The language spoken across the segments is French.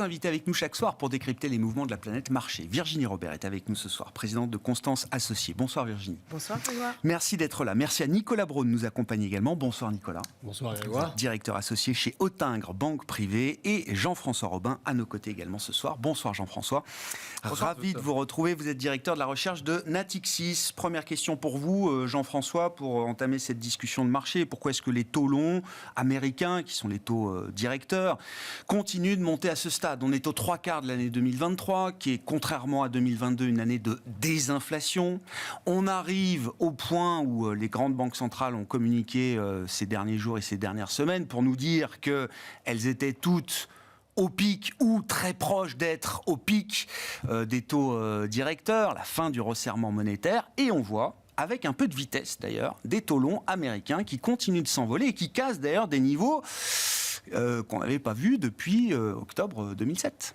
invités avec nous chaque soir pour décrypter les mouvements de la planète marché. Virginie Robert est avec nous ce soir, présidente de Constance Associés. Bonsoir Virginie. Bonsoir Grégoire. Merci d'être là. Merci à Nicolas Braun de nous accompagner également. Bonsoir Nicolas. Bonsoir Grégoire. Directeur associé chez Autingre Banque Privée, et Jean-François Robin à nos côtés également ce soir. Bonsoir Jean-François. Ravi de vous retrouver. Vous êtes directeur de la recherche de Natixis. Première question pour vous Jean-François, pour entamer cette discussion de marché. Pourquoi est-ce que les taux longs américains, qui sont les taux directeurs, continuent de monter à ce stade? On est aux 3/4 de l'année 2023, qui est, contrairement à 2022, une année de désinflation. On arrive au point où les grandes banques centrales ont communiqué ces derniers jours et ces dernières semaines pour nous dire qu'elles étaient toutes au pic ou très proches d'être au pic des taux directeurs, la fin du resserrement monétaire, et on voit, avec un peu de vitesse d'ailleurs, des taux longs américains qui continuent de s'envoler et qui cassent d'ailleurs des niveaux qu'on n'avait pas vus depuis octobre 2007.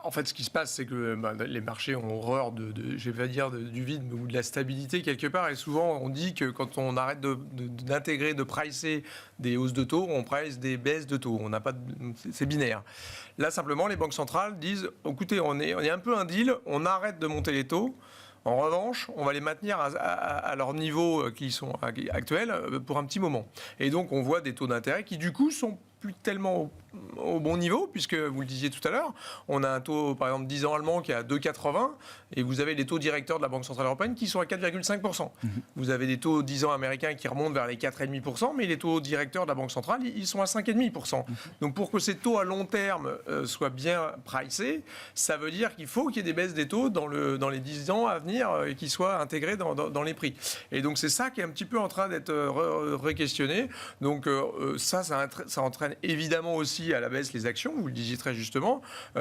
En fait, ce qui se passe, c'est que les marchés ont horreur je vais pas dire du vide, mais de la stabilité quelque part. Et souvent, on dit que quand on arrête d'intégrer, de pricer des hausses de taux, on price des baisses de taux. On n'a pas, c'est binaire. Là, simplement, les banques centrales disent, écoutez, on est un peu un deal, on arrête de monter les taux. En revanche, on va les maintenir à leur niveau qui sont actuels pour un petit moment. Et donc, on voit des taux d'intérêt qui, du coup, sont plus tellement au bon niveau, puisque vous le disiez tout à l'heure, on a un taux, par exemple, 10 ans allemand qui est à 2,80, et vous avez les taux directeurs de la Banque Centrale Européenne qui sont à 4,5%. Vous avez des taux 10 ans américains qui remontent vers les 4,5%, mais les taux directeurs de la Banque Centrale, ils sont à 5,5%. Donc pour que ces taux à long terme soient bien pricés, ça veut dire qu'il faut qu'il y ait des baisses des taux dans les 10 ans à venir et qui soient intégrés dans les prix. Et donc c'est ça qui est un petit peu en train d'être re-questionné. Donc ça entraîne évidemment aussi à la baisse les actions, vous le disiez très justement,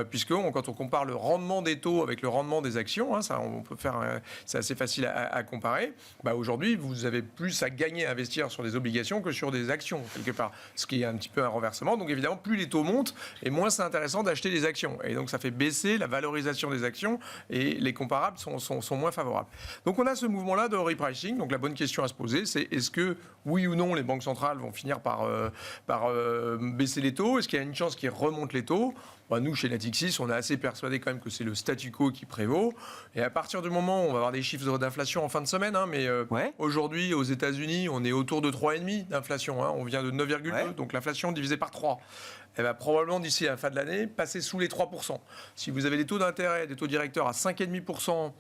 puisque quand on compare le rendement des taux avec le rendement des actions, ça on peut faire, c'est assez facile à comparer. Aujourd'hui, vous avez plus à gagner à investir sur des obligations que sur des actions quelque part, ce qui est un petit peu un renversement. Donc évidemment, plus les taux montent, et moins c'est intéressant d'acheter des actions. Et donc ça fait baisser la valorisation des actions, et les comparables sont moins favorables. Donc on a ce mouvement-là de repricing. Donc la bonne question à se poser, c'est est-ce que oui ou non les banques centrales vont finir par baisser les taux? Est-ce qu'il y a une chance qu'ils remontent les taux? Nous, chez Natixis, on est assez persuadés quand même que c'est le statu quo qui prévaut. Et à partir du moment où on va avoir des chiffres d'inflation en fin de semaine, aujourd'hui, aux États-Unis, on est autour de 3,5 d'inflation. On vient de 9,2, donc l'inflation divisée par 3. Elle va probablement, d'ici à la fin de l'année, passer sous les 3%. Si vous avez des taux d'intérêt, des taux directeurs à 5,5%,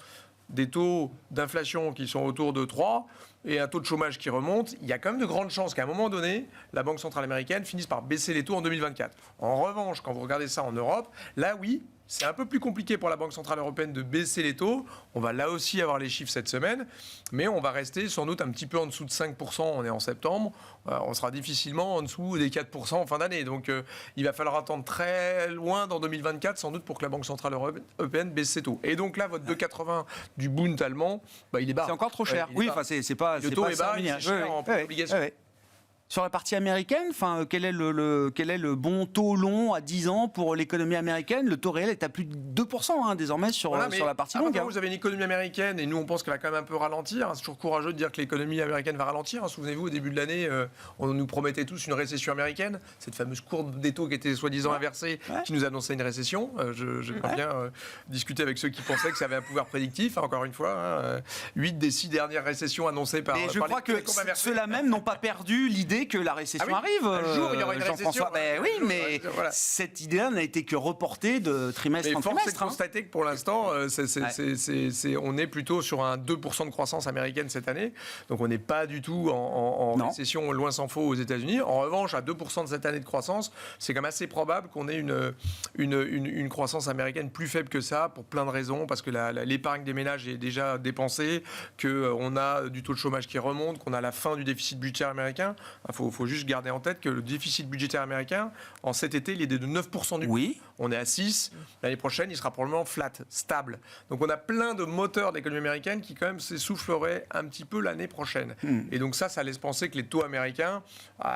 des taux d'inflation qui sont autour de 3 et un taux de chômage qui remonte, il y a quand même de grandes chances qu'à un moment donné, la Banque centrale américaine finisse par baisser les taux en 2024. En revanche, quand vous regardez ça en Europe, là oui, c'est un peu plus compliqué pour la Banque centrale européenne de baisser les taux. On va là aussi avoir les chiffres cette semaine, mais on va rester sans doute un petit peu en dessous de 5%, on est en septembre, on sera difficilement en dessous des 4% en fin d'année. Donc il va falloir attendre très loin dans 2024 sans doute pour que la Banque centrale européenne baisse ses taux. Et donc là, votre 2,80 du Bund allemand, il est bas. C'est encore trop cher. Le taux est bas, il est cher en obligation. Sur la partie américaine, quel est le bon taux long à 10 ans pour l'économie américaine? Le taux réel est à plus de 2% désormais sur la partie longue. Vous avez une économie américaine, et nous on pense qu'elle va quand même un peu ralentir. C'est toujours courageux de dire que l'économie américaine va ralentir. Souvenez-vous, au début de l'année, on nous promettait tous une récession américaine. Cette fameuse courbe des taux qui était soi-disant inversée, qui nous annonçait une récession. Je peux bien discuter avec ceux qui pensaient que ça avait un pouvoir prédictif. Encore une fois, 8 des 6 dernières récessions annoncées par... Et je crois que ceux-là même n'ont pas perdu l'idée que la récession arrive. Un jour, il y aura une récession. Oui, mais cette idée-là n'a été que reportée de trimestre en trimestre. Mais force est de constater que pour l'instant, on est plutôt sur un 2% de croissance américaine cette année. Donc on n'est pas du tout en récession, loin s'en faut, aux États-Unis. En revanche, à 2% de cette année de croissance, c'est quand même assez probable qu'on ait une croissance américaine plus faible que ça, pour plein de raisons, parce que l'épargne des ménages est déjà dépensée, qu'on a du taux de chômage qui remonte, qu'on a la fin du déficit budgétaire américain. Il faut juste garder en tête que le déficit budgétaire américain, en cet été, il est de 9% du PIB. Oui. On est à 6. L'année prochaine, il sera probablement flat, stable. Donc on a plein de moteurs de l'économie américaine qui quand même s'essouffleraient un petit peu l'année prochaine. Et donc ça laisse penser que les taux américains,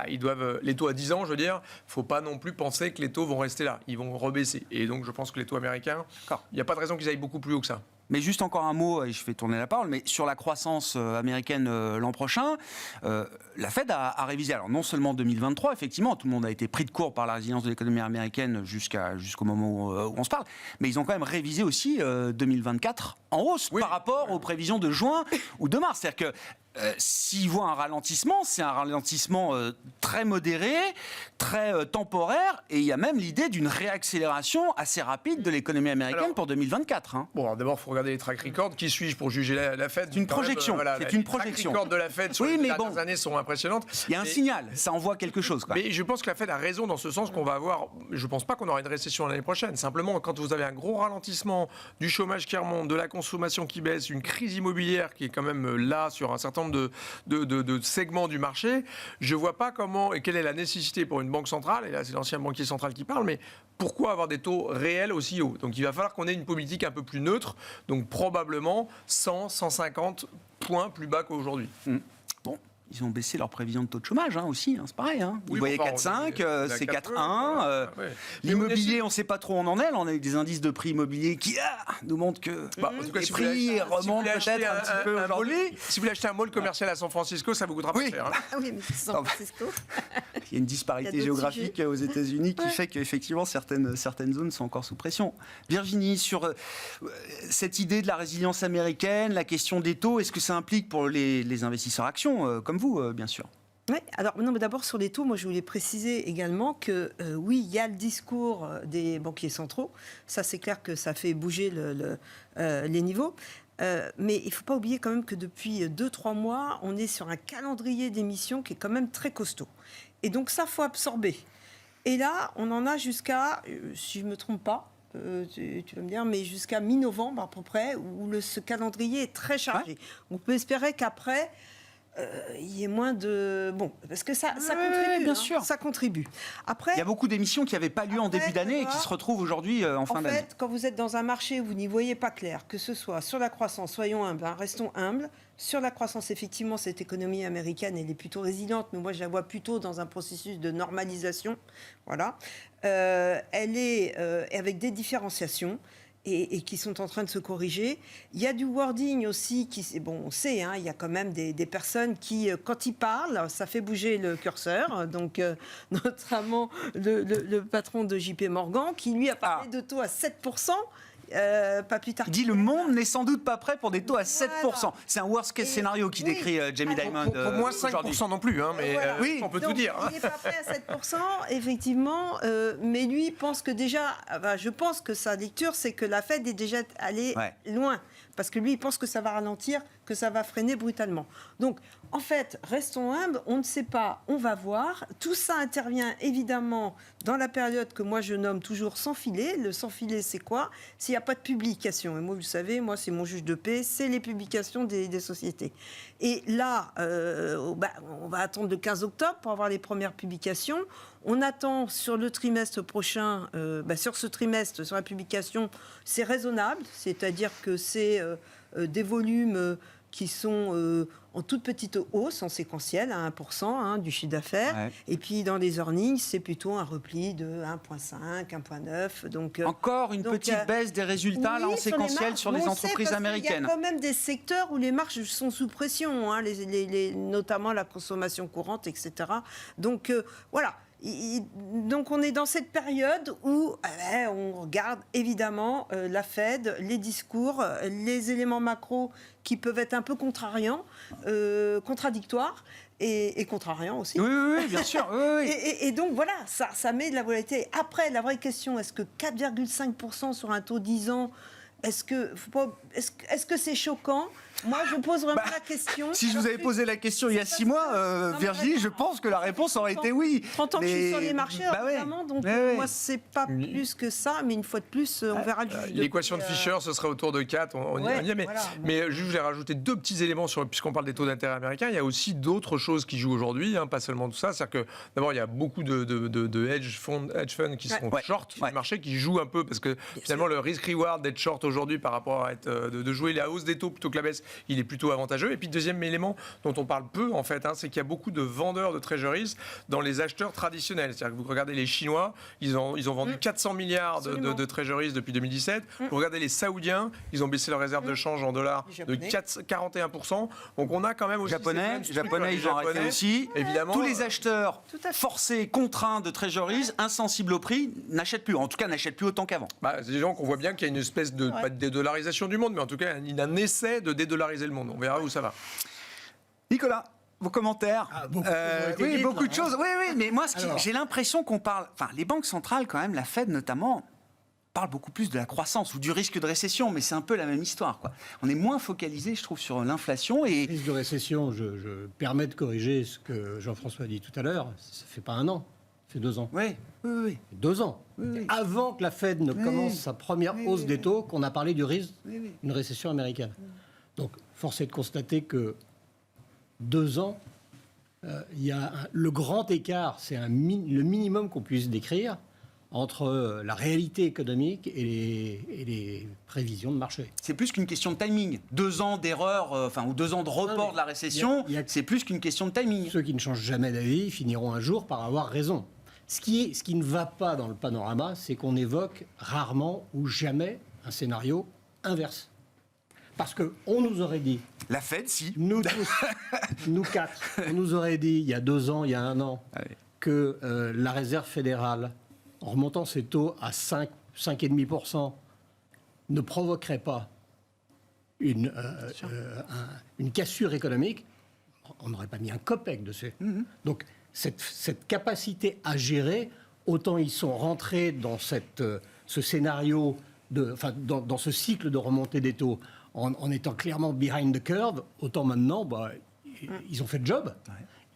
les taux à 10 ans, je veux dire, il ne faut pas non plus penser que les taux vont rester là. Ils vont rebaisser. Et donc je pense que les taux américains, il n'y a pas de raison qu'ils aillent beaucoup plus haut que ça. Mais juste encore un mot, et je fais tourner la parole, mais sur la croissance américaine l'an prochain, la Fed a révisé. Alors non seulement 2023, effectivement, tout le monde a été pris de court par la résilience de l'économie américaine jusqu'au moment où on se parle, mais ils ont quand même révisé aussi 2024 en hausse par rapport aux prévisions de juin ou de mars. C'est-à-dire que s'ils voient un ralentissement, c'est un ralentissement très modéré, très temporaire, et il y a même l'idée d'une réaccélération assez rapide de l'économie américaine pour 2024. Hein. Bon, alors d'abord, il faut regarder les track records. Qui suis-je pour juger la Fed? C'est une projection. C'est une projection. Les track records de la Fed sur les dernières années sont impressionnantes. Il y a un signal, ça envoie quelque chose. Quoi. Mais je pense que la Fed a raison dans ce sens qu'on va avoir. Je ne pense pas qu'on aura une récession l'année prochaine. Simplement, quand vous avez un gros ralentissement, du chômage qui remonte, de la consommation qui baisse, une crise immobilière qui est quand même là sur un certain nombre de segments du marché, je ne vois pas comment et quelle est la nécessité pour une banque centrale, et là c'est l'ancien banquier central qui parle, mais pourquoi avoir des taux réels aussi hauts? Donc il va falloir qu'on ait une politique un peu plus neutre, donc probablement 100, 150 points plus bas qu'aujourd'hui. Bon. Ils ont baissé leur prévision de taux de chômage aussi, c'est pareil. Ils voyaient 4,5, c'est 4,1. L'immobilier, on ne sait pas trop où on en est. Là, on a eu des indices de prix immobiliers qui nous montrent que les prix remontent peut-être un petit peu aujourd'hui. Si vous voulez acheter un mall commercial à San Francisco, ça vous coûtera pas cher. Ah oui, mais San Francisco. Il y a une disparité géographique aux États-Unis qui fait qu'effectivement certaines zones sont encore sous pression. Virginie, sur cette idée de la résilience américaine, la question des taux, est-ce que ça implique pour les investisseurs actions comme vous, bien sûr? Oui, alors non, mais d'abord sur les taux, moi je voulais préciser également que oui, il y a le discours des banquiers centraux, ça c'est clair que ça fait bouger les niveaux, mais il ne faut pas oublier quand même que depuis 2-3 mois, on est sur un calendrier d'émissions qui est quand même très costaud. Et donc ça, il faut absorber. Et là, on en a jusqu'à, si je ne me trompe pas, tu vas me dire, mais jusqu'à mi-novembre à peu près, où ce calendrier est très chargé. Ouais. On peut espérer qu'après, il y ait moins de... Bon, parce que ça contribue, bien sûr. Ça contribue. Après, il y a beaucoup d'émissions qui n'avaient pas lieu en début d'année et qui se retrouvent aujourd'hui en fin d'année. En fait, quand vous êtes dans un marché où vous n'y voyez pas clair, que ce soit sur la croissance, soyons humbles, restons humbles. Sur la croissance, effectivement, cette économie américaine, elle est plutôt résiliente, mais moi, je la vois plutôt dans un processus de normalisation. Voilà. Elle est avec des différenciations. Et qui sont en train de se corriger. Il y a du wording aussi, on sait, il y a quand même des personnes qui, quand ils parlent, ça fait bouger le curseur. Donc, notamment le patron de JP Morgan, qui lui a parlé de taux à 7%. Pas plus tard. Il dit le monde n'est sans doute pas prêt pour des taux à 7%. C'est un worst case scénario qui décrit Jamie Dimon. Pour moins 5% non plus, mais oui, on peut tout dire. Il n'est pas prêt à 7%, effectivement, mais lui pense que déjà, je pense que sa lecture, c'est que la Fed est déjà allée loin. Parce que lui, il pense que ça va ralentir, que ça va freiner brutalement. Donc, en fait, restons humbles, on ne sait pas, on va voir. Tout ça intervient évidemment dans la période que moi je nomme toujours sans filet. Le sans filet, c'est quoi? S'il n'y a pas de publication. Et moi, vous savez, moi, c'est mon juge de paix, c'est les publications des sociétés. Et là, on va attendre le 15 octobre pour avoir les premières publications. On attend sur le trimestre prochain, sur ce trimestre, sur la publication, c'est raisonnable, c'est-à-dire que c'est des volumes qui sont en toute petite hausse, en séquentiel, à 1% du chiffre d'affaires. Ouais. Et puis, dans les earnings, c'est plutôt un repli de 1,5, 1,9. Donc, encore une petite baisse des résultats là, en séquentiel sur les entreprises américaines. Il y a quand même des secteurs où les marges sont sous pression, notamment la consommation courante, etc. Donc, voilà. Donc on est dans cette période où on regarde évidemment la Fed, les discours, les éléments macro qui peuvent être un peu contrariants, contradictoires et contrariants aussi. Oui, bien sûr. Oui. Et donc voilà, ça met de la volatilité. Après, la vraie question, est-ce que 4,5% sur un taux 10 ans, est-ce que c'est choquant ? Moi, je pose vraiment la question. Si je vous avais posé la question il y a 6 mois, Virginie, je pense que la réponse aurait été oui. 30 ans que je suis sur les marchés, évidemment, donc moi, c'est pas plus que ça, mais une fois de plus, on verra le juge. L'équation de Fisher, ce serait autour de 4, on y est, mais je voulais rajouter 2 petits éléments, puisqu'on parle des taux d'intérêt américains, il y a aussi d'autres choses qui jouent aujourd'hui, pas seulement tout ça, c'est-à-dire que d'abord, il y a beaucoup de hedge funds qui sont short du marché, qui jouent un peu, parce que finalement, le risk-reward d'être short aujourd'hui par rapport à de jouer la hausse des taux plutôt que la baisse, il est plutôt avantageux. Et puis deuxième élément dont on parle peu en fait, c'est qu'il y a beaucoup de vendeurs de treasuries dans les acheteurs traditionnels. C'est-à-dire que vous regardez les Chinois, ils ont vendu 400 milliards de treasuries depuis 2017. Vous regardez les Saoudiens, ils ont baissé leur réserve de change en dollars de 41%. Donc on a quand même aussi... Japonais, ils ont arrêté aussi. Évidemment. Tous les acheteurs forcés, contraints de treasuries, insensibles au prix, n'achètent plus. En tout cas, n'achètent plus autant qu'avant. C'est des gens qu'on voit bien qu'il y a une espèce de, pas de dédollarisation du monde, mais en tout cas, un essai de dédollariser le monde. On verra où ça va. Nicolas, vos commentaires. Beaucoup de choses. Oui, mais moi, j'ai l'impression qu'on parle... Enfin, les banques centrales, quand même, la Fed notamment, parle beaucoup plus de la croissance ou du risque de récession, mais c'est un peu la même histoire, quoi. On est moins focalisé, je trouve, sur l'inflation. Et... Le risque de récession, je permets de corriger ce que Jean-François a dit tout à l'heure, ça ne fait pas 1 an. C'est 2 ans. Oui. 2 ans. Oui. Avant que la Fed ne commence sa première hausse des taux, qu'on a parlé du risque d'une récession américaine. Donc, force est de constater que 2 ans, il y a le grand écart, c'est le minimum qu'on puisse décrire entre la réalité économique et les prévisions de marché. C'est plus qu'une question de timing. 2 ans d'erreur, ou 2 ans de report de la récession, c'est plus qu'une question de timing. Ceux qui ne changent jamais d'avis finiront un jour par avoir raison. Ce qui ne va pas dans le panorama, c'est qu'on évoque rarement ou jamais un scénario inverse. Parce qu'on nous aurait dit... La Fed, si. Nous tous, nous 4, on nous aurait dit il y a 2 ans, il y a 1 an, que la Réserve fédérale, en remontant ses taux à 5,5%, ne provoquerait pas une cassure économique, on n'aurait pas mis un copec dessus. Donc, cette capacité à gérer, autant ils sont rentrés dans ce scénario, dans ce cycle de remontée des taux, en étant clairement behind the curve, autant maintenant, ils ont fait le job.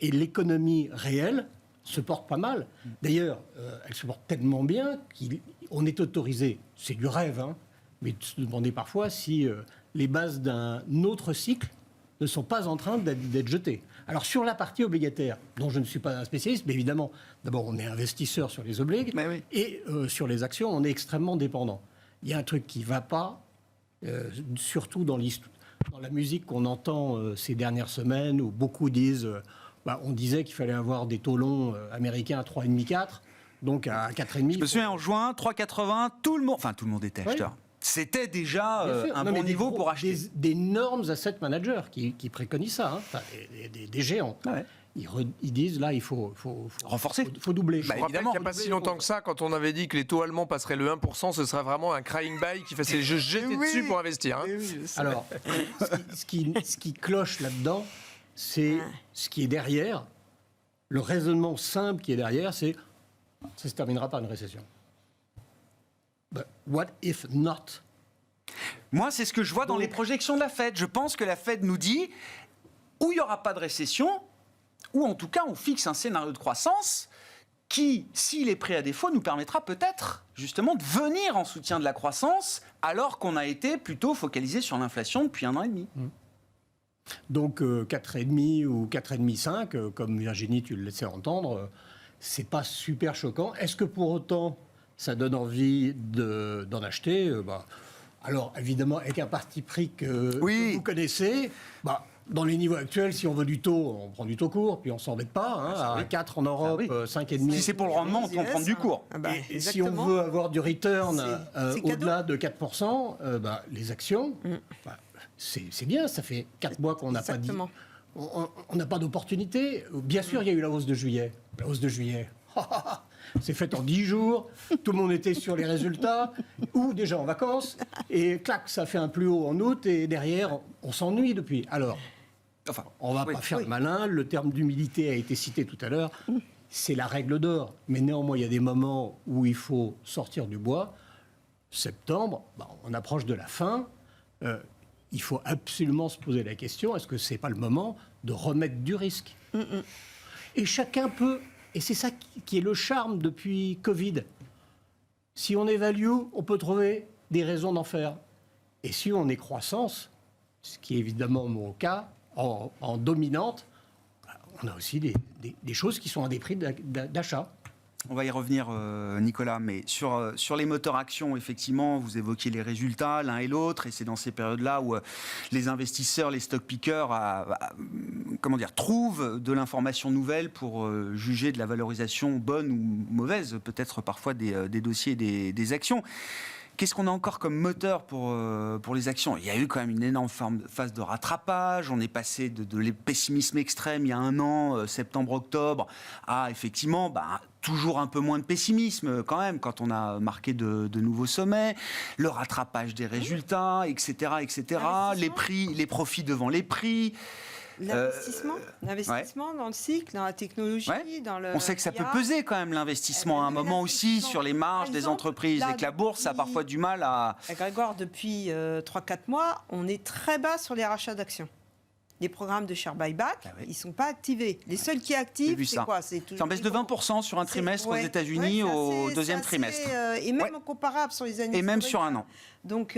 Et l'économie réelle se porte pas mal. D'ailleurs, elle se porte tellement bien qu'on est autorisé, c'est du rêve, mais de se demander parfois si les bases d'un autre cycle ne sont pas en train d'être jetées. Alors sur la partie obligataire, dont je ne suis pas un spécialiste, mais évidemment, d'abord on est investisseur sur les obliges, et sur les actions, on est extrêmement dépendant. Il y a un truc qui ne va pas, surtout dans la musique qu'on entend ces dernières semaines, où beaucoup disent, on disait qu'il fallait avoir des taux longs américains à 3,5-4, donc à 4,5. Je me souviens en juin, 3,80, tout le monde était acheteur. C'était déjà un bon niveau pour acheter. Des normes asset managers qui préconisent ça, des géants. Ils disent là, il faut renforcer. Il faut doubler. Je rappelle qu'il n'y a pas si longtemps que ça, quand on avait dit que les taux allemands passeraient le 1%, ce serait vraiment un crying buy qui faisait se jeter dessus pour investir. Alors, ce qui cloche là-dedans, c'est ce qui est derrière. Le raisonnement simple qui est derrière, c'est ça se terminera par une récession. But what if not? Moi, c'est ce que je vois dans les projections de la Fed. Je pense que la Fed nous dit où il n'y aura pas de récession, ou en tout cas, on fixe un scénario de croissance qui, s'il est prêt à défaut, nous permettra peut-être justement de venir en soutien de la croissance, alors qu'on a été plutôt focalisé sur l'inflation depuis 1 an et demi. Donc 4,5 ou 4,5, comme Virginie, tu le laissais entendre, c'est pas super choquant. Est-ce que pour autant ça donne envie d'en acheter? Alors, évidemment, avec un parti pris que vous connaissez, dans les niveaux actuels, si on veut du taux, on prend du taux court, puis on ne s'embête pas. À 4 en Europe, 5,5. Si c'est pour le rendement, on prend du court. Et si on veut avoir du return au-delà de 4%, les actions, c'est bien. Ça fait 4 mois qu'on n'a pas dit. On n'a pas d'opportunité. Bien sûr, il y a eu la hausse de juillet. La hausse de juillet. C'est fait en 10 jours, tout le monde était sur les résultats, ou déjà en vacances, et clac, ça fait un plus haut en août, et derrière, on s'ennuie depuis. Alors, on ne va pas faire le malin, le terme d'humilité a été cité tout à l'heure, c'est la règle d'or. Mais néanmoins, il y a des moments où il faut sortir du bois. Septembre, on approche de la fin, il faut absolument se poser la question, est-ce que ce n'est pas le moment de remettre du risque? Et chacun peut... Et c'est ça qui est le charme depuis Covid. Si on évalue, on peut trouver des raisons d'en faire. Et si on est croissance, ce qui est évidemment mon cas, en dominante, on a aussi des choses qui sont à des prix d'achat. On va y revenir, Nicolas, mais sur les moteurs actions, effectivement, vous évoquiez les résultats l'un et l'autre, et c'est dans ces périodes-là où les investisseurs, les stock pickers, trouvent de l'information nouvelle pour juger de la valorisation bonne ou mauvaise, peut-être parfois des dossiers et des actions. Qu'est-ce qu'on a encore comme moteur pour les actions ? Il y a eu quand même une énorme phase de rattrapage. On est passé de pessimisme extrême il y a un an, septembre-octobre, à effectivement toujours un peu moins de pessimisme quand même quand on a marqué de nouveaux sommets. Le rattrapage des résultats, etc. Les profits devant les prix. L'investissement dans le cycle, dans la technologie, dans le... On sait que ça peut peser quand même l'investissement à un moment aussi sur les marges des entreprises et que la bourse a parfois du mal à... Grégoire, depuis 3-4 mois, on est très bas sur les rachats d'actions. Les programmes de share buyback, ils ne sont pas activés. Les seuls qui activent, c'est quoi ? C'est en baisse de 20% sur un trimestre aux États-Unis au deuxième trimestre. Et même en comparable sur les années. Et même sur un an. Donc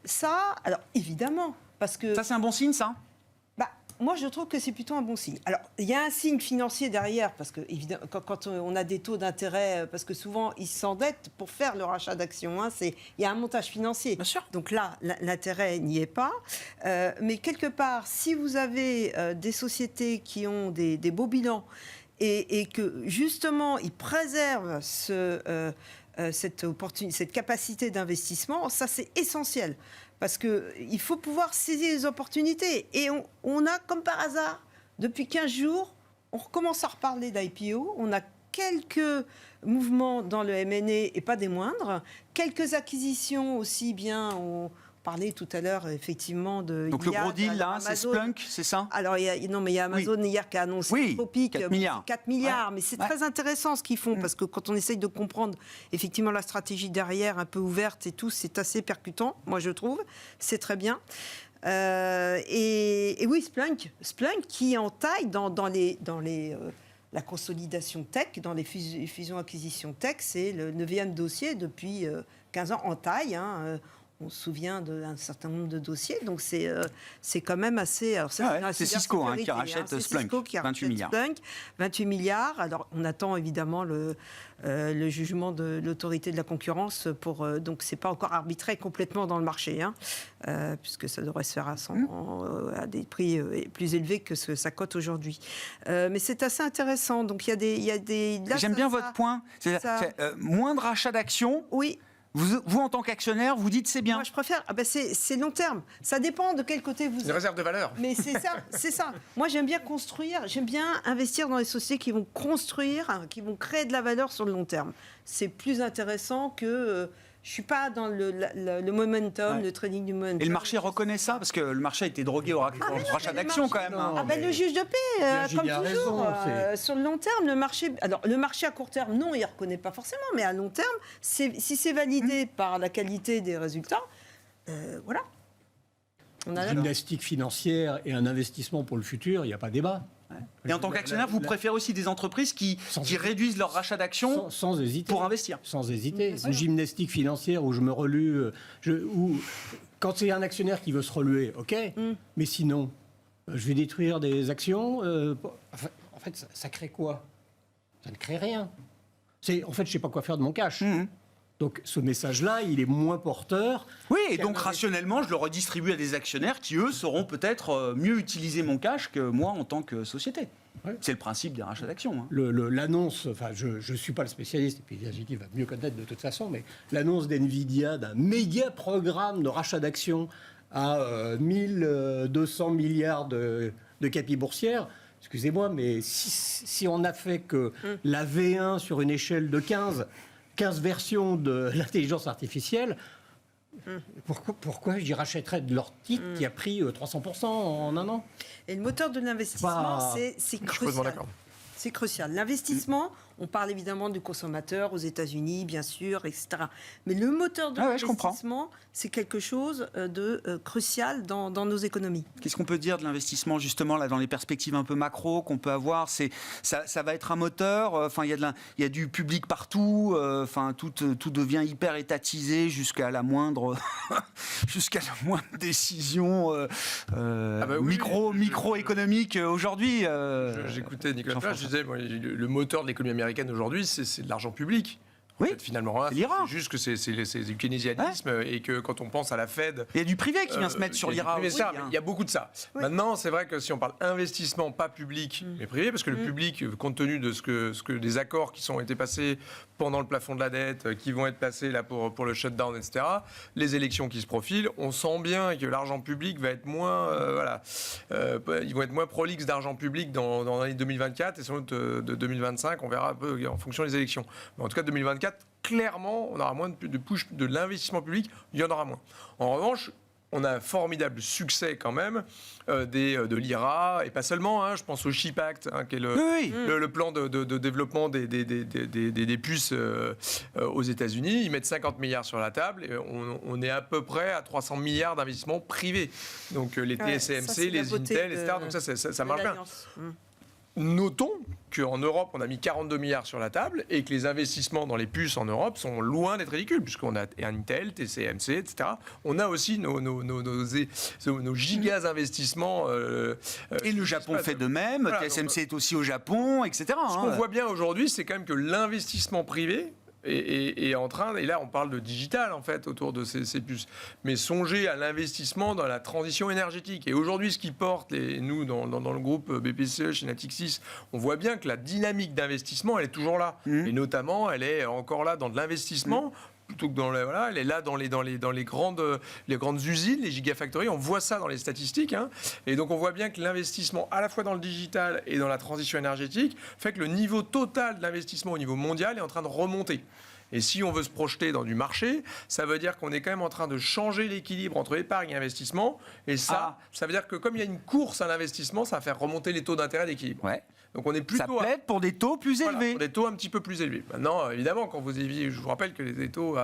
ça, alors évidemment, parce que... Ça, c'est un bon signe, ça ? Moi, je trouve que c'est plutôt un bon signe. Alors, il y a un signe financier derrière, parce que évidemment, quand on a des taux d'intérêt, parce que souvent, ils s'endettent pour faire le rachat d'actions. Il y a un montage financier. Bien sûr. Donc là, l'intérêt n'y est pas. Mais quelque part, si vous avez des sociétés qui ont des beaux bilans et que, justement, ils préservent cette capacité d'investissement, ça, c'est essentiel. Parce qu'il faut pouvoir saisir les opportunités. Et on a, comme par hasard, depuis 15 jours, on recommence à reparler d'IPO. On a quelques mouvements dans le M&A et pas des moindres. Quelques acquisitions aussi bien. On parlait tout à l'heure, effectivement, de... Donc le gros deal, là, c'est Splunk, c'est ça ? Alors, il y a Amazon hier qui a annoncé Tropic, 4 milliards. 4 milliards. Mais c'est très intéressant ce qu'ils font, parce que quand on essaye de comprendre, effectivement, la stratégie derrière, un peu ouverte et tout, c'est assez percutant, moi, je trouve. C'est très bien. Et oui, Splunk qui entaille dans la consolidation tech, dans les fusions-acquisitions tech, c'est le 9e dossier depuis 15 ans en taille, on se souvient d'un certain nombre de dossiers, donc c'est quand même assez... Alors c'est Cisco qui rachète Splunk, 28 milliards. Splunk, 28 milliards. Alors on attend évidemment le jugement de l'autorité de la concurrence, donc c'est pas encore arbitré complètement dans le marché, puisque ça devrait se faire à des prix plus élevés que ce que ça cote aujourd'hui. Mais c'est assez intéressant. Donc il y a des là, j'aime bien votre point. Moins de rachat d'actions. Oui. Vous, en tant qu'actionnaire, vous dites c'est bien. Moi, je préfère. C'est long terme. Ça dépend de quel côté vous êtes. Une réserve de valeur. Mais c'est ça. Moi, j'aime bien construire. J'aime bien investir dans les sociétés qui vont construire, qui vont créer de la valeur sur le long terme. C'est plus intéressant que... je ne suis pas dans le momentum, le trading du momentum. Et le marché reconnaît ça ? Parce que le marché a été drogué au rachat d'actions quand même. Le juge de paix, comme toujours. Sur le long terme, le marché... Alors, le marché à court terme, non, il ne reconnaît pas forcément. Mais à long terme, si c'est validé par la qualité des résultats, voilà. Gymnastique financière et un investissement pour le futur, il n'y a pas débat. Et en tant qu'actionnaire, vous préférez aussi des entreprises qui réduisent leur rachat d'actions sans hésiter, pour investir. Sans hésiter. C'est une gymnastique financière où je me relue. Quand c'est un actionnaire qui veut se reluer, ok. Mais sinon, je vais détruire des actions. En fait, ça crée quoi ? Ça ne crée rien. En fait, je ne sais pas quoi faire de mon cash. Donc ce message-là, il est moins porteur. Oui, et donc rationnellement, je le redistribue à des actionnaires qui, eux, sauront peut-être mieux utiliser mon cash que moi en tant que société. Ouais. C'est le principe des rachats d'actions. L'annonce, enfin je ne suis pas le spécialiste, et puis Virginie va mieux connaître de toute façon, mais l'annonce d'NVIDIA d'un méga programme de rachat d'actions à 1200 milliards de capitaux boursières, excusez-moi, mais si on n'a fait que la V1 sur une échelle de 15 versions de l'intelligence artificielle, pourquoi j'y rachèterais de leur titre qui a pris 300% en un an ? Et le moteur de l'investissement, c'est crucial. C'est crucial. L'investissement, on parle évidemment du consommateur aux États-Unis, bien sûr, etc. Mais le moteur de l'investissement, c'est quelque chose de crucial dans nos économies. Qu'est-ce qu'on peut dire de l'investissement, justement, là, dans les perspectives un peu macro qu'on peut avoir ? Ça va être un moteur. Enfin, il y a du public partout. Enfin, tout devient hyper étatisé jusqu'à la moindre décision microéconomique aujourd'hui. J'écoutais Nicolas Plat, je disais, le moteur de l'économie américaine, américaines aujourd'hui, c'est de l'argent public. Oui, en fait, finalement, c'est l'IRA. C'est juste que c'est du keynésianisme et que quand on pense à la Fed... Il y a du privé qui vient se mettre sur l'IRA aussi. Il y a beaucoup de ça. Oui. Maintenant, c'est vrai que si on parle investissement, pas public, mais privé, parce que le public, compte tenu de ce que des accords qui ont été passés pendant le plafond de la dette, qui vont être passés là pour le shutdown, etc., les élections qui se profilent, on sent bien que l'argent public va être moins... ils vont être moins prolixes d'argent public dans l'année 2024 et sans doute de 2025, on verra un peu en fonction des élections. Mais en tout cas, 2024, clairement, on aura moins de push de l'investissement public, il y en aura moins. En revanche, on a un formidable succès quand même de l'IRA, et pas seulement, je pense au CHIP Act, qui est le plan de développement des puces aux États-Unis. Ils mettent 50 milliards sur la table, et on est à peu près à 300 milliards d'investissements privés. Donc les TSMC, les Intel, etc. Donc ça marche bien. Notons qu'en Europe, on a mis 42 milliards sur la table et que les investissements dans les puces en Europe sont loin d'être ridicules, puisqu'on a Intel, TSMC, etc. On a aussi nos gigas investissements. Et le Japon fait de même, voilà, TSMC est aussi au Japon, etc. Ce qu'on voit bien aujourd'hui, c'est quand même que l'investissement privé est en train, et là on parle de digital en fait autour de ces puces, mais songez à l'investissement dans la transition énergétique. Et aujourd'hui, ce qui porte, nous dans le groupe BPCE chez Natixis, on voit bien que la dynamique d'investissement, elle est toujours là, et notamment elle est encore là dans de l'investissement. Plutôt que elle est là dans les grandes usines, les gigafactories. On voit ça dans les statistiques. Et donc, on voit bien que l'investissement, à la fois dans le digital et dans la transition énergétique, fait que le niveau total de l'investissement au niveau mondial est en train de remonter. Et si on veut se projeter dans du marché, ça veut dire qu'on est quand même en train de changer l'équilibre entre épargne et investissement. Et ça veut dire que comme il y a une course à l'investissement, ça va faire remonter les taux d'intérêt d'équilibre. Ouais. Donc on est plutôt ça plaide pour des taux plus élevés. Pour des taux un petit peu plus élevés. Maintenant, évidemment, quand je vous rappelle que les taux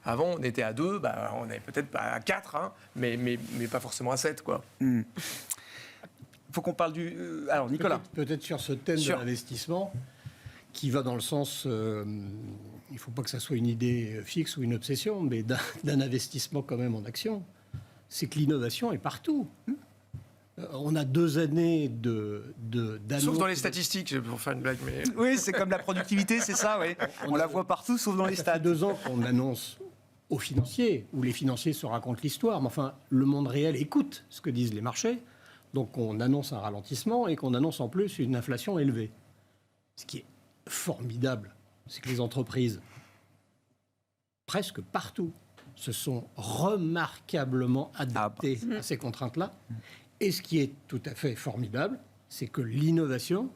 avant, on était à 2, on est peut-être à 4, mais pas forcément à 7, quoi. Il faut qu'on parle du... Alors, Nicolas. Peut-être sur ce thème de l'investissement, qui va dans le sens... il ne faut pas que ça soit une idée fixe ou une obsession, mais d'un investissement quand même en action. C'est que l'innovation est partout. On a 2 années d'annonces. Sauf dans les statistiques, pour faire une blague. Mais... Oui, c'est comme la productivité, c'est ça, oui. On la voit partout, sauf dans les stats. Ça fait 2 ans qu'on annonce aux financiers, où les financiers se racontent l'histoire. Mais enfin, le monde réel écoute ce que disent les marchés. Donc on annonce un ralentissement et qu'on annonce en plus une inflation élevée. Ce qui est formidable, c'est que les entreprises, presque partout, se sont remarquablement adaptées à ces contraintes-là. Et ce qui est tout à fait formidable, c'est que l'innovation,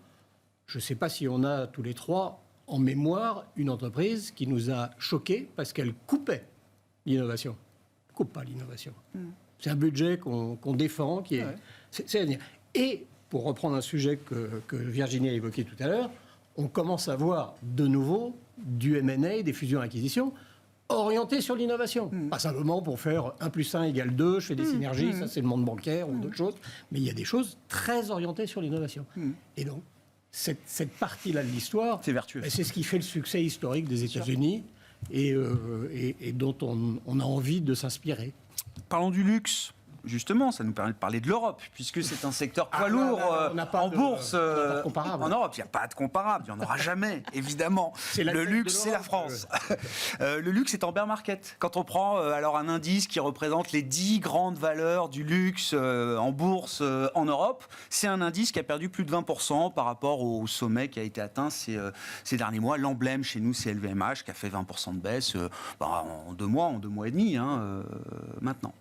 je ne sais pas si on a tous les 3 en mémoire une entreprise qui nous a choqués parce qu'elle coupait l'innovation. Elle ne coupe pas l'innovation. C'est un budget qu'on défend, qui est... Ouais. Et pour reprendre un sujet que Virginie a évoqué tout à l'heure, on commence à voir de nouveau du M&A, des fusions-acquisitions, orienté sur l'innovation. Pas simplement pour faire 1 + 1 = 2, je fais des synergies, ça c'est le monde bancaire ou d'autres choses, mais il y a des choses très orientées sur l'innovation. Et donc, cette partie-là de l'histoire, c'est vertueux. C'est ce qui fait le succès historique des États-Unis et dont on a envie de s'inspirer. Parlons du luxe. Justement, ça nous permet de parler de l'Europe, puisque c'est un secteur poids lourd en bourse. En Europe, il n'y a pas de comparable, il n'y en aura jamais, évidemment. Le luxe, c'est la France. Le luxe est en bear market. Quand on prend alors un indice qui représente les 10 grandes valeurs du luxe en bourse en Europe, c'est un indice qui a perdu plus de 20% par rapport au sommet qui a été atteint ces derniers mois. L'emblème chez nous, c'est LVMH, qui a fait 20% de baisse en 2 mois, en 2 mois et demi, maintenant.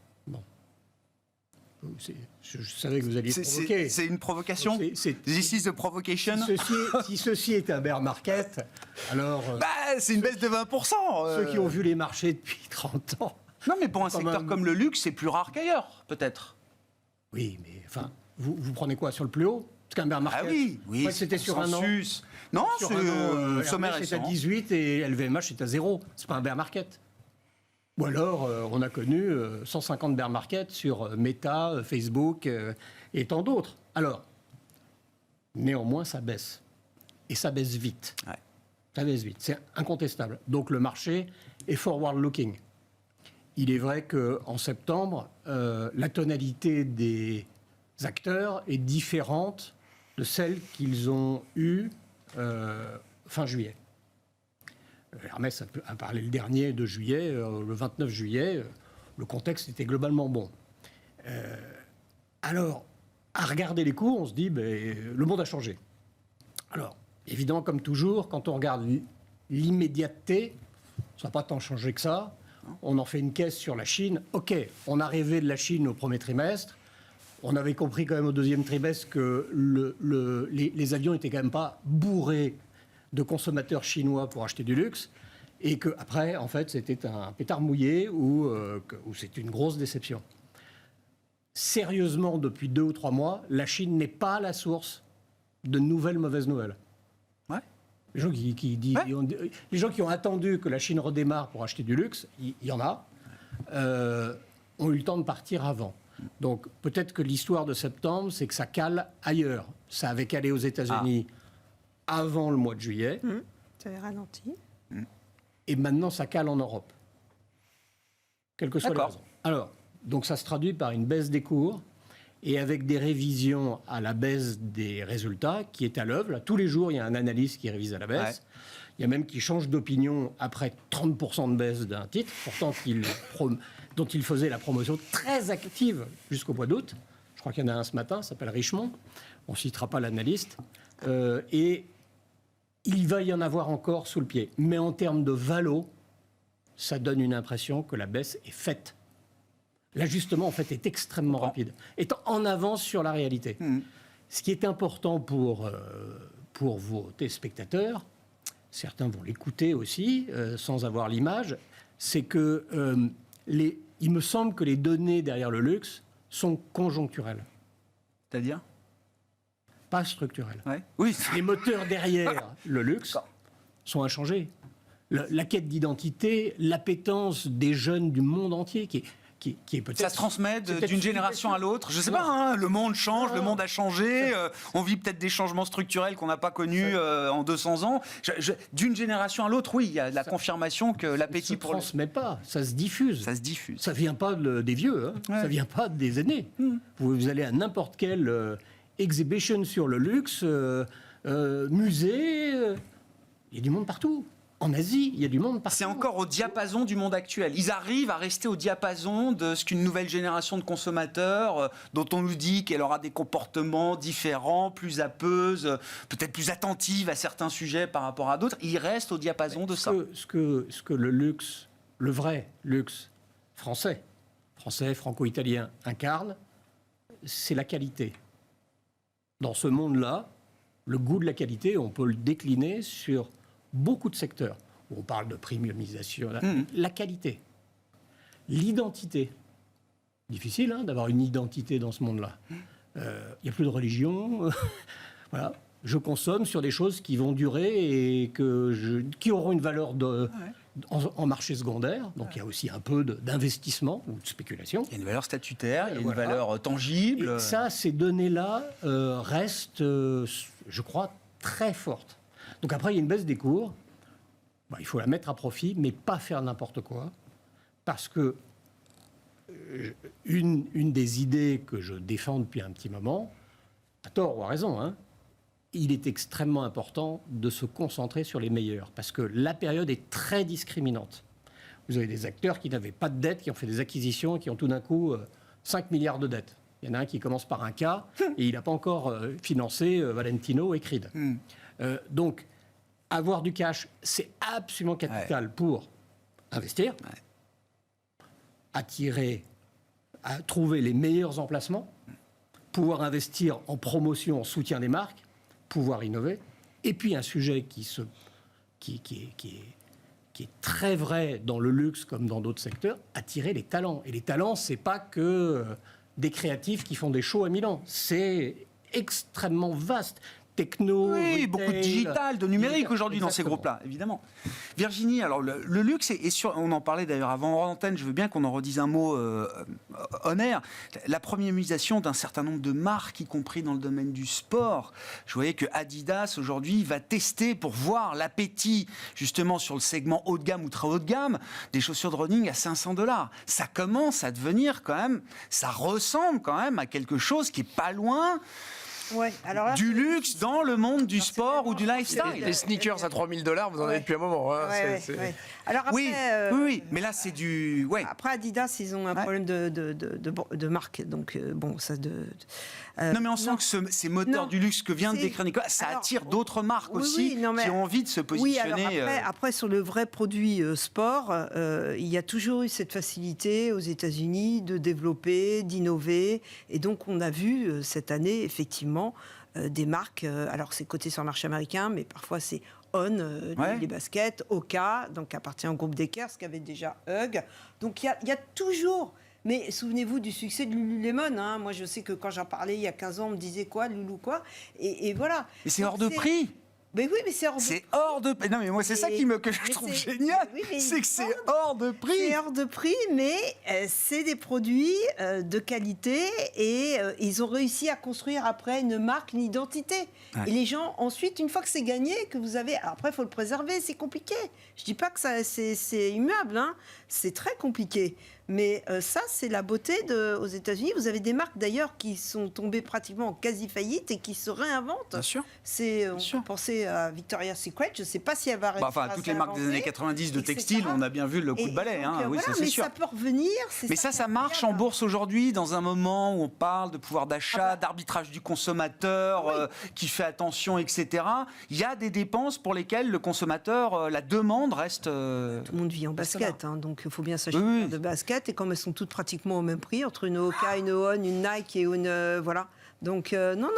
Je savais que vous alliez provoquer. C'est une provocation. This is a provocation. Si ceci est un bear market, alors... c'est une baisse de 20%. Ceux qui ont vu les marchés depuis 30 ans... Non, mais pour un secteur comme le luxe, c'est plus rare qu'ailleurs, peut-être. Oui, mais enfin, vous prenez quoi sur le plus haut? Parce qu'un bear market... Ah oui, c'était sur un an. Non, c'est sommet récent. C'est à 18 et LVMH est à 0. C'est pas un bear market. Ou alors, on a connu 150 bear markets sur Meta, Facebook et tant d'autres. Alors, néanmoins, ça baisse. Et ça baisse vite. Ouais. Ça baisse vite. C'est incontestable. Donc, le marché est forward-looking. Il est vrai qu'en septembre, la tonalité des acteurs est différente de celle qu'ils ont eue fin juillet. Hermès a parlé le dernier de juillet, le 29 juillet, le contexte était globalement bon. Alors, à regarder les cours, on se dit, le monde a changé. Alors, évidemment, comme toujours, quand on regarde l'immédiateté, ça n'a pas tant changé que ça. On en fait une caisse sur la Chine. OK, on a rêvé de la Chine au premier trimestre. On avait compris quand même au deuxième trimestre que les avions n'étaient quand même pas bourrés de consommateurs chinois pour acheter du luxe. Et qu'après, en fait, c'était un pétard mouillé ou c'est une grosse déception. Sérieusement, depuis 2 ou 3 mois, la Chine n'est pas la source de nouvelles mauvaises nouvelles. Ouais. Les gens qui ont attendu que la Chine redémarre pour acheter du luxe, il y en a, ont eu le temps de partir avant. Donc peut-être que l'histoire de septembre, c'est que ça cale ailleurs. Ça avait calé aux États-Unis avant le mois de juillet. Ça avait ralenti. Et maintenant, ça cale en Europe. Quelles que soient les raisons. Alors, donc ça se traduit par une baisse des cours et avec des révisions à la baisse des résultats qui est à l'œuvre. Tous les jours, il y a un analyste qui révise à la baisse. Ouais. Il y a même qui change d'opinion après 30% de baisse d'un titre, pourtant dont il faisait la promotion très active jusqu'au mois d'août. Je crois qu'il y en a un ce matin, s'appelle Richemont. On ne citera pas l'analyste. Et il va y en avoir encore sous le pied. Mais en termes de valo, ça donne une impression que la baisse est faite. L'ajustement, en fait, est extrêmement rapide, étant en avance sur la réalité. Ce qui est important pour vos téléspectateurs, certains vont l'écouter aussi, sans avoir l'image, c'est que il me semble que les données derrière le luxe sont conjoncturelles. C'est-à-dire ? Pas structurelles. Ouais. Oui. Les moteurs derrière le luxe sont inchangés. La quête d'identité, l'appétence des jeunes du monde entier qui est peut-être... Ça se transmet d'une génération à l'autre. Je ne sais pas, le monde change, le monde a changé. On vit peut-être des changements structurels qu'on n'a pas connus en 200 ans. D'une génération à l'autre, oui, il y a la confirmation que l'appétit pour... Ça ne se transmet pas, ça se diffuse. Ça se diffuse. Ça ne vient pas des vieux, ça ne vient pas des aînés. Vous allez à n'importe quelle exhibition sur le luxe, musée, il y a du monde partout. En Asie, il y a du monde partout. C'est encore au diapason du monde actuel. Ils arrivent à rester au diapason de ce qu'une nouvelle génération de consommateurs, dont on nous dit qu'elle aura des comportements différents, plus apeuses, peut-être plus attentives à certains sujets par rapport à d'autres. Ils restent au diapason de ça. Ce que le luxe, le vrai luxe français, franco-italien, incarne, c'est la qualité. Dans ce monde-là, le goût de la qualité, on peut le décliner sur beaucoup de secteurs où on parle de premiumisation, la qualité, l'identité. Difficile d'avoir une identité dans ce monde-là. Il n'y a plus de religion. Voilà. Je consomme sur des choses qui vont durer et qui auront une valeur en marché secondaire. Donc il y a aussi un peu d'investissement ou de spéculation. Il y a une valeur statutaire, il y a une valeur tangible. Et ça, ces données-là restent, je crois, très fortes. Donc après, il y a une baisse des cours. Il faut la mettre à profit, mais pas faire n'importe quoi. Parce que une des idées que je défends depuis un petit moment, à tort ou à raison, il est extrêmement important de se concentrer sur les meilleurs. Parce que la période est très discriminante. Vous avez des acteurs qui n'avaient pas de dette, qui ont fait des acquisitions et qui ont tout d'un coup 5 milliards de dettes. Il y en a un qui commence par un K et il n'a pas encore financé Valentino et Creed. Donc, avoir du cash, c'est absolument capital pour investir, trouver les meilleurs emplacements, pouvoir investir en promotion, en soutien des marques, pouvoir innover. Et puis un sujet qui est très vrai dans le luxe comme dans d'autres secteurs, attirer les talents. Et les talents, c'est pas que des créatifs qui font des shows à Milan. C'est extrêmement vaste. Techno, oui, retail, beaucoup de digital, de numérique aujourd'hui dans ces groupes-là, évidemment. Virginie, alors le luxe est sur, on en parlait d'ailleurs avant l'antenne, je veux bien qu'on en redise un mot on air, la premiumisation d'un certain nombre de marques, y compris dans le domaine du sport. Je voyais que Adidas aujourd'hui va tester pour voir l'appétit justement sur le segment haut de gamme ou très haut de gamme des chaussures de running à $500. Ça commence à devenir quand même, ça ressemble quand même à quelque chose qui est pas loin Ouais, alors là, du luxe dans le monde du sport ou du lifestyle. Les sneakers à $3 000, vous en avez depuis un moment. Hein. Ouais. Alors après, oui, mais là c'est du... Ouais. Après Adidas, ils ont un problème de marque, donc bon, ça non, mais on sent que ces moteurs du luxe que vient de décrire Nicolas, ça attire d'autres marques aussi qui ont envie de se positionner. Oui, alors après, sur le vrai produit sport, il y a toujours eu cette facilité aux États-Unis de développer, d'innover, et donc on a vu cette année effectivement des marques. Alors c'est coté sur le marché américain, mais parfois c'est les baskets, Oka, donc appartient au groupe Deckers, qui avait déjà Hug. Donc il y a toujours... Mais souvenez-vous du succès de Lululemon. Hein. Moi, je sais que quand j'en parlais il y a 15 ans, on me disait quoi, Loulou quoi. Et voilà. Mais c'est hors de prix. Mais oui, mais c'est hors de prix. Non, mais moi, c'est ça que je trouve génial. C'est que c'est hors de prix. C'est hors de prix, mais c'est des produits de qualité et ils ont réussi à construire après une marque, une identité. Ouais. Et les gens, ensuite, une fois que c'est gagné, que vous avez... Alors après, il faut le préserver, c'est compliqué. Je ne dis pas que c'est immuable, hein. C'est très compliqué. Mais ça, c'est la beauté aux États-Unis. Vous avez des marques d'ailleurs qui sont tombées pratiquement en quasi-faillite et qui se réinventent. Bien sûr. On peut penser à Victoria's Secret. Je ne sais pas si elle va réussir à toutes les marques des années 90 de textile, on a bien vu le coup de balai. Donc, oui, voilà, c'est sûr. Ça peut revenir. Mais ça marche en bourse aujourd'hui, dans un moment où on parle de pouvoir d'achat, d'arbitrage du consommateur, qui fait attention, etc. Il y a des dépenses pour lesquelles le consommateur, la demande reste... Tout le monde vit en basket, hein, donc il faut bien s'acheter de basket. Et comme elles sont toutes pratiquement au même prix, entre une Oka, une On, une Nike et une... voilà. Donc, non,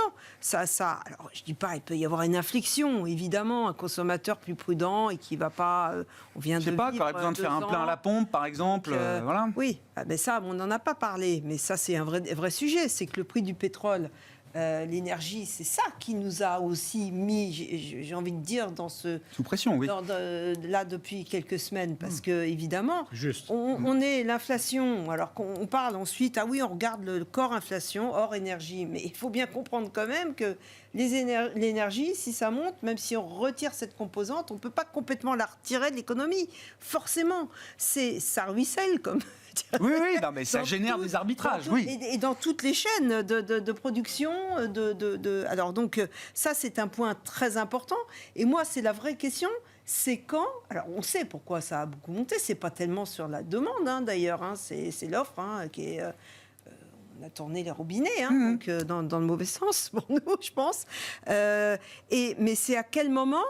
ça... Alors, je ne dis pas, il peut y avoir une inflexion, évidemment, un consommateur plus prudent et qui ne va pas... on vient je ne sais pas, qui aurait besoin de faire un plein à la pompe, par exemple. Voilà. Oui, ben ça, on n'en a pas parlé, mais ça, c'est un vrai sujet. C'est que le prix du pétrole... l'énergie, c'est ça qui nous a aussi mis, j'ai envie de dire, dans ce... Sous pression, oui. Là, depuis quelques semaines, parce que, évidemment, on est l'inflation, alors qu'on parle ensuite, on regarde le corps inflation, hors énergie, mais il faut bien comprendre quand même que l'énergie, si ça monte, même si on retire cette composante, on ne peut pas complètement la retirer de l'économie. Forcément, ça ruisselle, comme... Oui, non, mais ça génère des arbitrages, Et dans toutes les chaînes de production. Alors donc, ça, c'est un point très important. Et moi, c'est la vraie question, c'est quand... Alors, on sait pourquoi ça a beaucoup monté. C'est pas tellement sur la demande, d'ailleurs. C'est l'offre qui est... on a tourné les robinets, donc, dans le mauvais sens, pour nous, je pense. Mais c'est à quel moment...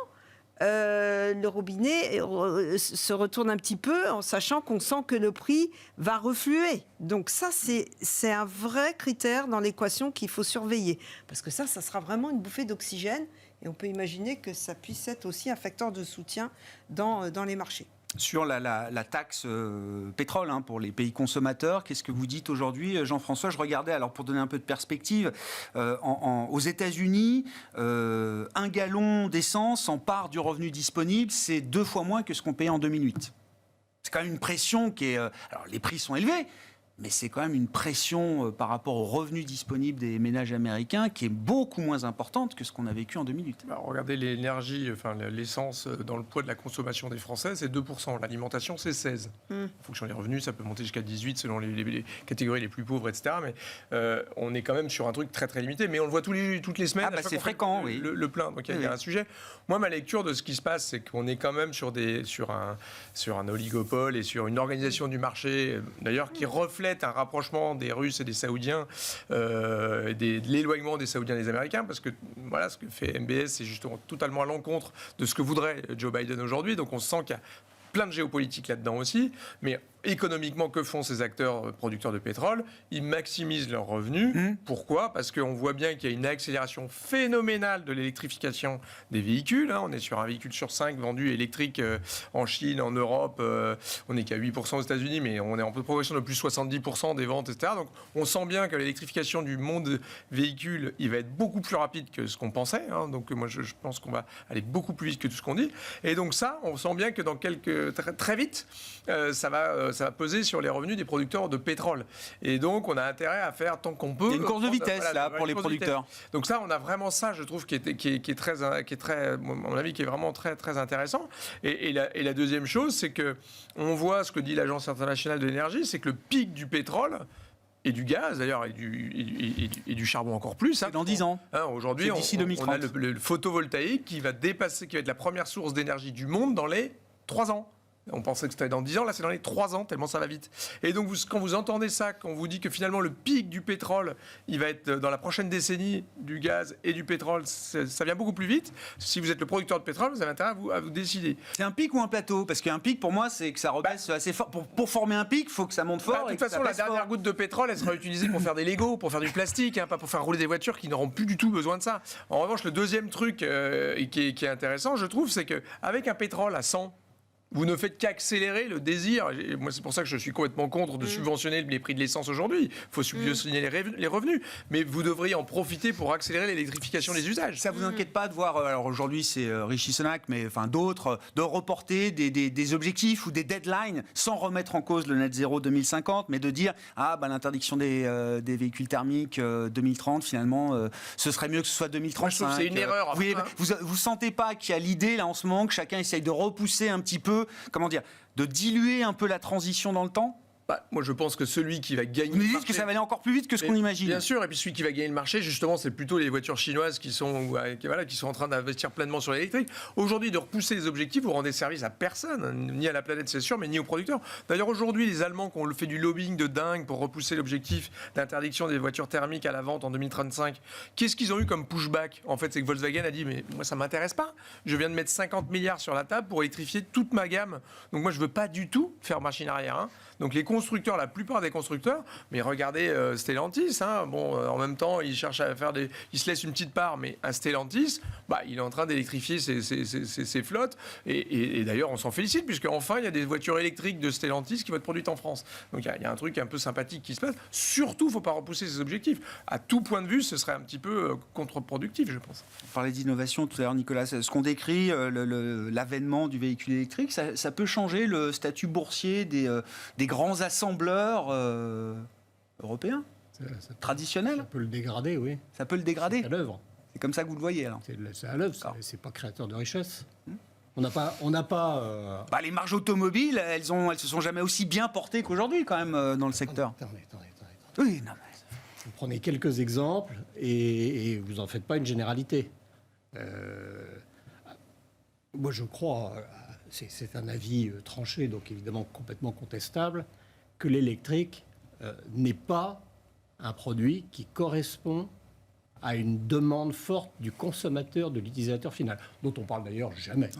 le robinet se retourne un petit peu en sachant qu'on sent que le prix va refluer. Donc ça, c'est un vrai critère dans l'équation qu'il faut surveiller. Parce que ça sera vraiment une bouffée d'oxygène et on peut imaginer que ça puisse être aussi un facteur de soutien dans les marchés. Sur la taxe pétrole pour les pays consommateurs, qu'est-ce que vous dites aujourd'hui, Jean-François? Je regardais, alors pour donner un peu de perspective, aux États-Unis, un gallon d'essence en part du revenu disponible, c'est 2 fois moins que ce qu'on payait en 2008. C'est quand même une pression qui est... alors les prix sont élevés, mais c'est quand même une pression par rapport aux revenus disponibles des ménages américains qui est beaucoup moins importante que ce qu'on a vécu en 2008. Regardez l'énergie, l'essence dans le poids de la consommation des Français, c'est 2%. L'alimentation, c'est 16%. En fonction des revenus, ça peut monter jusqu'à 18% selon les catégories les plus pauvres, etc. Mais on est quand même sur un truc très très limité. Mais on le voit toutes les semaines. C'est fréquent, oui. Le plein. Donc il y a un sujet. Moi, ma lecture de ce qui se passe, c'est qu'on est quand même sur un oligopole et sur une organisation du marché, d'ailleurs, qui reflète un rapprochement des Russes et des Saoudiens, de l'éloignement des Saoudiens et des Américains, parce que voilà, ce que fait MBS, c'est justement totalement à l'encontre de ce que voudrait Joe Biden aujourd'hui. Donc on sent qu'il y a plein de géopolitique là-dedans aussi, mais économiquement, que font ces acteurs producteurs de pétrole? Ils maximisent leurs revenus. Pourquoi? Parce qu'on voit bien qu'il y a une accélération phénoménale de l'électrification des véhicules. On est sur un véhicule sur 5 vendu électrique en Chine, en Europe. On n'est qu'à 8% aux États-Unis, mais on est en progression de plus 70% des ventes, etc. Donc on sent bien que l'électrification du monde véhicule, il va être beaucoup plus rapide que ce qu'on pensait. Donc moi, je pense qu'on va aller beaucoup plus vite que tout ce qu'on dit. Et donc ça, on sent bien que dans très vite, ça va peser sur les revenus des producteurs de pétrole. Et donc, on a intérêt à faire tant qu'on peut. Il y a une course de vitesse, pour les producteurs. Donc ça, on a vraiment ça, je trouve, qui est très, à mon avis, qui est vraiment très, très intéressant. Et la deuxième chose, c'est que on voit ce que dit l'Agence internationale de l'énergie, c'est que le pic du pétrole et du gaz d'ailleurs, et du charbon encore plus. Dans 10 ans. Aujourd'hui, d'ici 2030. on a le photovoltaïque qui va être la première source d'énergie du monde dans les 3 ans. On pensait que c'était dans 10 ans, là c'est dans les 3 ans, tellement ça va vite. Et donc quand vous entendez ça, quand on vous dit que finalement le pic du pétrole, il va être dans la prochaine décennie, du gaz et du pétrole, ça vient beaucoup plus vite. Si vous êtes le producteur de pétrole, vous avez intérêt à vous décider. C'est un pic ou un plateau? Parce qu'un pic, pour moi, c'est que ça rebaisse assez fort. Pour former un pic, il faut que ça monte fort. De toute façon, la dernière goutte de pétrole, elle sera utilisée pour faire des Legos, pour faire du plastique, pas pour faire rouler des voitures qui n'auront plus du tout besoin de ça. En revanche, le deuxième truc qui est intéressant, je trouve, c'est qu'avec un pétrole à 100, vous ne faites qu'accélérer le désir. Moi, c'est pour ça que je suis complètement contre de subventionner les prix de l'essence aujourd'hui. Il faut subventionner les revenus. Mais vous devriez en profiter pour accélérer l'électrification des usages. Ça vous inquiète pas de voir, alors aujourd'hui c'est Rishi Sunak, mais enfin d'autres, de reporter des objectifs ou des deadlines sans remettre en cause le net zéro 2050, mais de dire l'interdiction des véhicules thermiques 2030, finalement, ce serait mieux que ce soit 2035. Moi, je trouve que c'est une erreur. Vous sentez pas qu'il y a l'idée là en ce moment que chacun essaye de repousser un petit peu, comment dire, de diluer un peu la transition dans le temps? Moi, je pense que celui qui va gagner. Vous nous dites que ça va aller encore plus vite que ce qu'on imagine. Bien sûr, et puis celui qui va gagner le marché, justement, c'est plutôt les voitures chinoises qui sont en train d'investir pleinement sur l'électrique. Aujourd'hui, de repousser les objectifs, vous rendez service à personne, ni à la planète, c'est sûr, mais ni aux producteurs. D'ailleurs, aujourd'hui, les Allemands qui ont fait du lobbying de dingue pour repousser l'objectif d'interdiction des voitures thermiques à la vente en 2035, qu'est-ce qu'ils ont eu comme pushback? En fait, c'est que Volkswagen a dit, mais moi, ça m'intéresse pas. Je viens de mettre 50 milliards sur la table pour électrifier toute ma gamme. Donc moi, je veux pas du tout faire machine arrière. Donc les constructeurs, la plupart des constructeurs, mais regardez Stellantis, en même temps ils cherchent à faire ils se laissent une petite part, mais un Stellantis, il est en train d'électrifier ses flottes, et d'ailleurs on s'en félicite, puisque enfin il y a des voitures électriques de Stellantis qui vont être produites en France. Donc il y a un truc un peu sympathique qui se passe. Surtout, il ne faut pas repousser ces objectifs. À tout point de vue, ce serait un petit peu contre-productif, je pense. On parlait d'innovation tout à l'heure, Nicolas. Ce qu'on décrit, l'avènement du véhicule électrique, ça peut changer le statut boursier des grands assembleurs européens, traditionnels. Ça peut le dégrader, oui. Ça peut le dégrader. C'est à l'œuvre. C'est comme ça que vous le voyez, alors. C'est à l'œuvre, c'est pas créateur de richesse. On n'a pas. Les marges automobiles, elles se sont jamais aussi bien portées qu'aujourd'hui, quand même, dans le secteur. Attendez. Oui, non, mais... Vous prenez quelques exemples et vous en faites pas une généralité. Moi, je crois, c'est un avis tranché, donc évidemment complètement contestable, que l'électrique n'est pas un produit qui correspond à une demande forte du consommateur, de l'utilisateur final, dont on parle d'ailleurs jamais.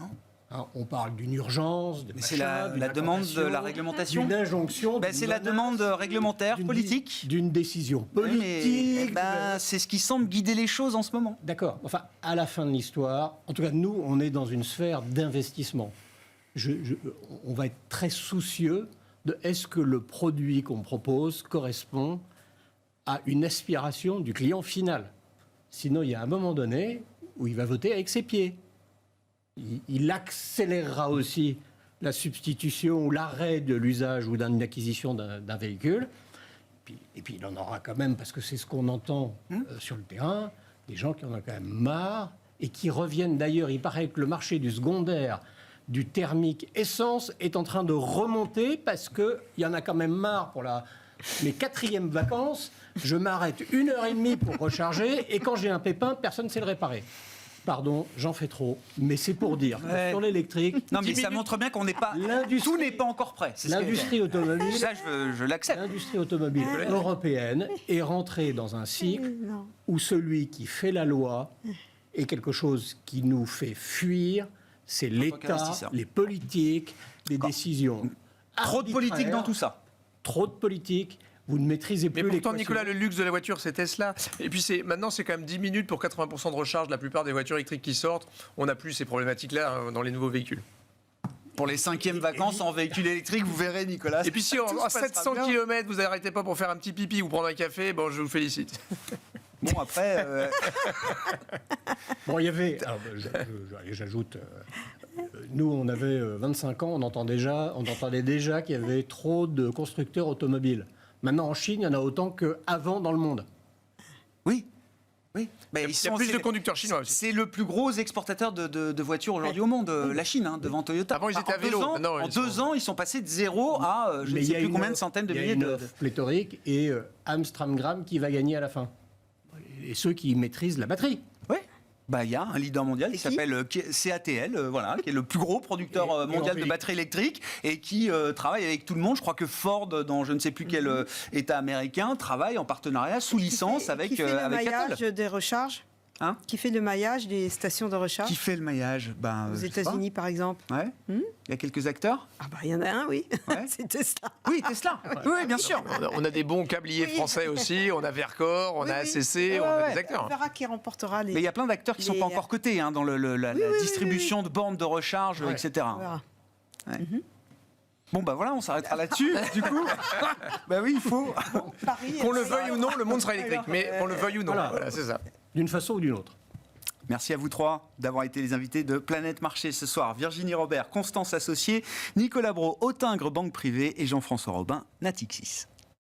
On parle d'une urgence, c'est la demande de la réglementation, d'une injonction. C'est la demande réglementaire, politique. D'une décision politique. C'est ce qui semble guider les choses en ce moment. D'accord. Enfin, à la fin de l'histoire, en tout cas, nous, on est dans une sphère d'investissement. On va être très soucieux de est-ce que le produit qu'on propose correspond à une aspiration du client final. Sinon, il y a un moment donné où il va voter avec ses pieds. Il accélérera aussi la substitution ou l'arrêt de l'usage ou d'une acquisition d'un véhicule. Et puis, il en aura quand même, parce que c'est ce qu'on entend sur le terrain, des gens qui en ont quand même marre et qui reviennent d'ailleurs. Il paraît que le marché du secondaire, du thermique essence est en train de remonter parce qu'il y en a quand même marre pour mes 4e vacances. Je m'arrête 1h30 pour recharger et quand j'ai un pépin, personne ne sait le réparer. Pardon, j'en fais trop, mais c'est pour dire que sur l'électrique... Non, mais ça montre bien qu'on n'est pas... Tout n'est pas encore prêt. L'industrie automobile... Ça, je l'accepte. L'industrie automobile européenne est rentrée dans un cycle où celui qui fait la loi est quelque chose qui nous fait fuir. C'est l'État, les politiques, les décisions. Trop de politique dans tout ça. Trop de politique. Vous ne maîtrisez plus l'équation. Mais pourtant, Nicolas, le luxe de la voiture, c'est Tesla. Et puis maintenant, c'est quand même 10 minutes pour 80% de recharge. La plupart des voitures électriques qui sortent, on n'a plus ces problématiques-là dans les nouveaux véhicules. Pour les 5e vacances en véhicule électrique, vous verrez, Nicolas. Et puis si en 700 km, vous n'arrêtez pas pour faire un petit pipi ou prendre un café, je vous félicite. Bon, après... Bon, il y avait... J'ajoute... Nous, on avait 25 ans, on entendait déjà qu'il y avait trop de constructeurs automobiles. Maintenant, en Chine, il y en a autant qu'avant dans le monde. Oui. Oui, bah, il y a plus de conducteurs chinois aussi. C'est le plus gros exportateur de voitures aujourd'hui au monde, la Chine, devant Toyota. Avant, ils étaient à vélo. En 2 ans, ils sont passés de 0 à je ne sais plus combien de centaines de milliers de... pléthorique et Amstramgram qui va gagner à la fin. Et ceux qui maîtrisent la batterie. Oui. Bah, il y a un leader mondial qui s'appelle CATL, voilà, qui est le plus gros producteur mondial de batteries électriques et qui travaille avec tout le monde. Je crois que Ford, dans je ne sais plus quel État américain, travaille en partenariat sous licence avec Qui fait le avec maillage Apple. des recharges. Qui fait le maillage des stations de recharge. Qui fait le maillage aux États-Unis, par exemple. Ouais. Il y a quelques acteurs. Ah bah il y en a un, oui. Ouais. C'est Tesla. Oui, Tesla. Oui, bien sûr. On a des bons câbliers français aussi. On a Vercor, on a ACC, on a des acteurs. On verra qui remportera les... Mais il y a plein d'acteurs qui ne sont pas encore cotés dans la distribution de bornes de recharge, etc. On verra. Bon, bah voilà, on s'arrêtera là-dessus, du coup. Bah oui, il faut. Qu'on le veuille ou non, le monde sera électrique. Mais qu'on le veuille ou non, voilà, c'est ça. D'une façon ou d'une autre. Merci à vous trois d'avoir été les invités de Planète Marché ce soir. Virginie Robert, Constance Associée, Nicolas Brault, Autingre Banque Privée et Jean-François Robin, Natixis.